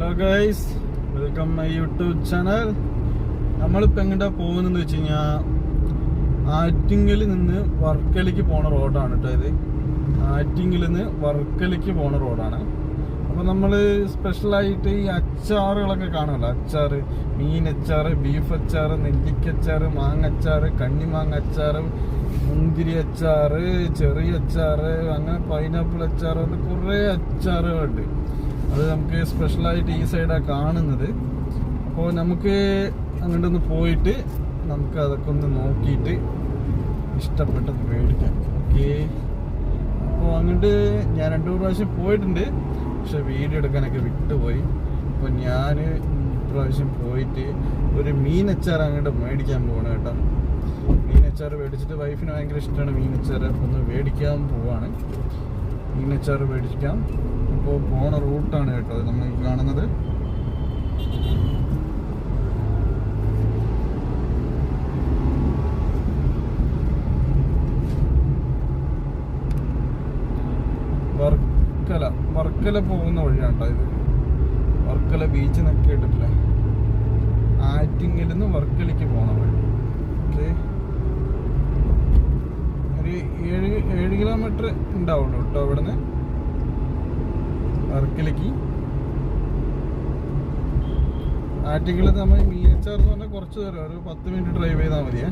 Hello guys, welcome my YouTube channel. നമ്മളിപ്പോൾ എങ്ങോട്ടാ പോകുന്നതെന്ന് വെച്ച് കഴിഞ്ഞാൽ ആറ്റിങ്ങൽ നിന്ന് വർക്കലയ്ക്ക് പോണ റോഡാണ് കേട്ടോ ഇത്. ആറ്റിങ്ങിൽ നിന്ന് വർക്കലയ്ക്ക് പോണ റോഡാണ്. അപ്പോൾ നമ്മൾ സ്പെഷ്യലായിട്ട് ഈ അച്ചാറുകളൊക്കെ കാണുമല്ലോ, അച്ചാർ, മീൻ അച്ചാർ, ബീഫ് അച്ചാർ, നെല്ലിക്കച്ചാർ, മാങ്ങച്ചാർ, കണ്ണിമാങ്ങ അച്ചാർ, മുന്തിരി അച്ചാർ, ചെറിയ അച്ചാർ, അങ്ങനെ പൈനാപ്പിൾ അച്ചാർ, അങ്ങനെ കുറേ അച്ചാറുകളുണ്ട്. അത് നമുക്ക് സ്പെഷ്യലായിട്ട് ഈ സൈഡാണ് കാണുന്നത്. അപ്പോൾ നമുക്ക് അങ്ങോട്ടൊന്ന് പോയിട്ട് നമുക്ക് അതൊക്കെ ഒന്ന് നോക്കിയിട്ട് ഇഷ്ടപ്പെട്ടത് മേടിക്കാം. ഓക്കെ, അപ്പോൾ അങ്ങോട്ട് ഞാൻ 2 പ്രാവശ്യം പോയിട്ടുണ്ട്, പക്ഷെ വീഡിയോ എടുക്കാനൊക്കെ വിട്ടുപോയി. അപ്പോൾ ഞാൻ ഇപ്രാവശ്യം പോയിട്ട് ഒരു മീനച്ചാർ അങ്ങോട്ട് മേടിക്കാൻ പോകണം കേട്ടോ. മീനച്ചാർ മേടിച്ചിട്ട് വൈഫിന് ഭയങ്കര ഇഷ്ടമാണ് മീനച്ചാർ. അപ്പോൾ ഒന്ന് മേടിക്കാൻ പോവാണ്, മീനച്ചാർ മേടിക്കാം. അപ്പോൾ പോണ റൂട്ടാണ് കേട്ടോ നമ്മൾ കാണുന്നത്. വർക്കല പോകുന്ന വഴിയാണ് കേട്ടോ ഇത്. വർക്കല ബീച്ച് എന്നൊക്കെ കേട്ടിട്ടില്ലേ? ആറ്റിങ്ങിൽ നിന്ന് വർക്കലയ്ക്ക് പോണ വഴി. ഒരു 7 കിലോമീറ്റർ ഉണ്ടാവുള്ളൂ കേട്ടോ ഇവിടെ നിന്ന് വർക്കലയ്ക്ക്. ആറ്റിങ്ങിൽ നമ്മൾ മീനച്ചാർ എന്ന് പറഞ്ഞാൽ കുറച്ച് ദൂരം, ഒരു 10 മിനിറ്റ് ഡ്രൈവ് ചെയ്താൽ മതിയേ.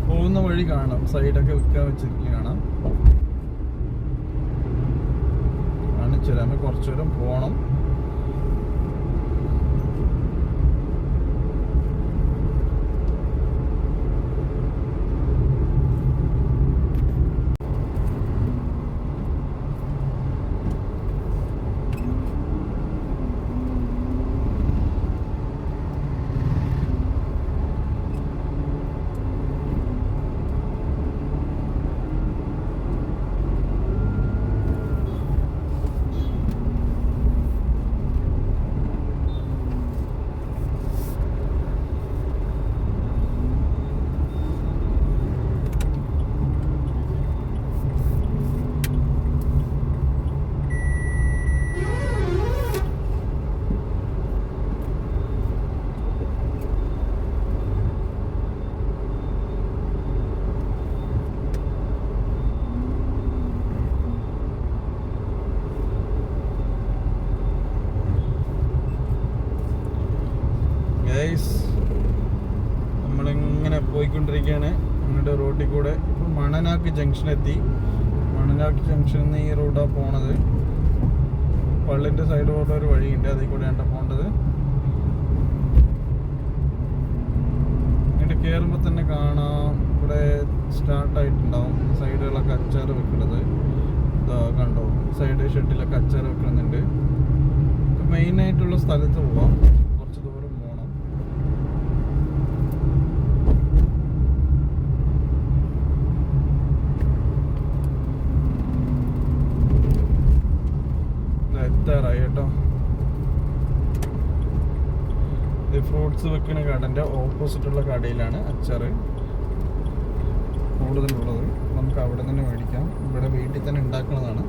പോകുന്ന വഴി കാണാം, സൈഡൊക്കെ വിൽക്കാൻ വെച്ചിരിക്കുക കാണാം. കാണിച്ചു തരാം. കുറച്ചു ദൂരം പോകണം. നമ്മളിങ്ങനെ പോയിക്കൊണ്ടിരിക്കുകയാണ് അങ്ങോട്ട് റോഡിൽ കൂടെ. ഇപ്പോൾ മണനാക്ക് ജംഗ്ഷൻ എത്തി. മണനാക്ക് ജംഗ്ഷനിൽ നിന്ന് ഈ റോഡാണ് പോണത്. പള്ളിൻ്റെ സൈഡിലൂടെ ഒരു വഴിയുണ്ട്, അതിൽ കൂടെയാണ് പോകേണ്ടത്. ഇങ്ങോട്ട് കയറുമ്പോൾ തന്നെ കാണാം ഇവിടെ സ്റ്റാർട്ടായിട്ടുണ്ടാവും സൈഡുകളൊക്കെ അച്ചാർ വെക്കുന്നത്. ഇതാ കണ്ടോ, സൈഡ് ഷെഡിലൊക്കെ അച്ചാർ വെക്കുന്നുണ്ട്. മെയിനായിട്ടുള്ള സ്ഥലത്ത് പോവാം, കുറച്ച് ദൂരം പോകണം. എത്താറായി കേട്ടോ. ഇത് ഫ്രൂട്ട്സ് വെക്കുന്ന കടൻ്റെ ഓപ്പോസിറ്റുള്ള കടയിലാണ് അച്ചാർ കൂടുതലുള്ളത്. നമുക്ക് അവിടെ തന്നെ മേടിക്കാം. ഇവിടെ വീട്ടിൽ തന്നെ ഉണ്ടാക്കുന്നതാണ്.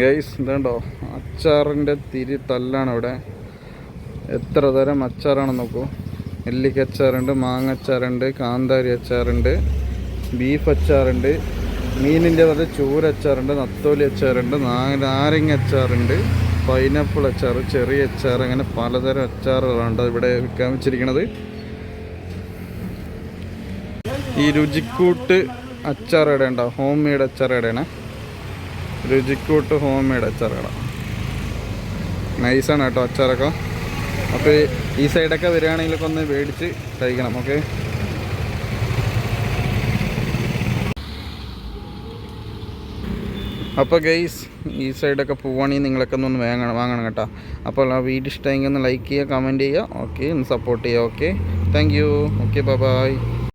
ഗൈസ് ഇതുണ്ടോ, അച്ചാറിൻ്റെ തല്ലാണ് ഇവിടെ. എത്ര തരം അച്ചാറാണെന്ന് നോക്കൂ. നെല്ലിക്ക അച്ചാറുണ്ട്, മാങ്ങ അച്ചാറുണ്ട്, കാന്താരി അച്ചാറുണ്ട്, ബീഫ് അച്ചാറുണ്ട്, മീനിൻ്റെ അത് ചൂരച്ചാറുണ്ട്, നത്തോലി അച്ചാറുണ്ട്, നാരങ്ങ അച്ചാറുണ്ട്, പൈനാപ്പിൾ അച്ചാർ, ചെറിയ അച്ചാർ, അങ്ങനെ പലതരം അച്ചാറുകളാണ് ഇവിടെ വിൽക്കാൻ വെച്ചിരിക്കുന്നത്. ഈ രുചിക്കൂട്ട് അച്ചാർ ഇവിടെ ഉണ്ടാവും, ഹോം മെയ്ഡ് അച്ചാർ ഇവിടെയാണ്. രുചിക്കൂട്ട് ഹോം മെയ്ഡ് അച്ചാർ കട. നൈസാണ് കേട്ടോ അച്ചാറൊക്കെ. അപ്പോൾ ഈ സൈഡൊക്കെ വരികയാണെങ്കിലൊക്കെ ഒന്ന് മേടിച്ച് കഴിക്കണം. ഓക്കെ, അപ്പോൾ ഗൈസ് ഈ സൈഡൊക്കെ പോവുകയാണെങ്കിൽ നിങ്ങളൊക്കെ ഒന്ന് വാങ്ങണം കേട്ടോ. അപ്പോൾ ആ വീഡിയോ ഇഷ്ടമെങ്കിൽ ഒന്ന് ലൈക്ക് ചെയ്യുക, കമൻറ്റ് ചെയ്യുക. ഓക്കെ, ഒന്ന് സപ്പോർട്ട് ചെയ്യുക. Okay, thank you. Okay, by.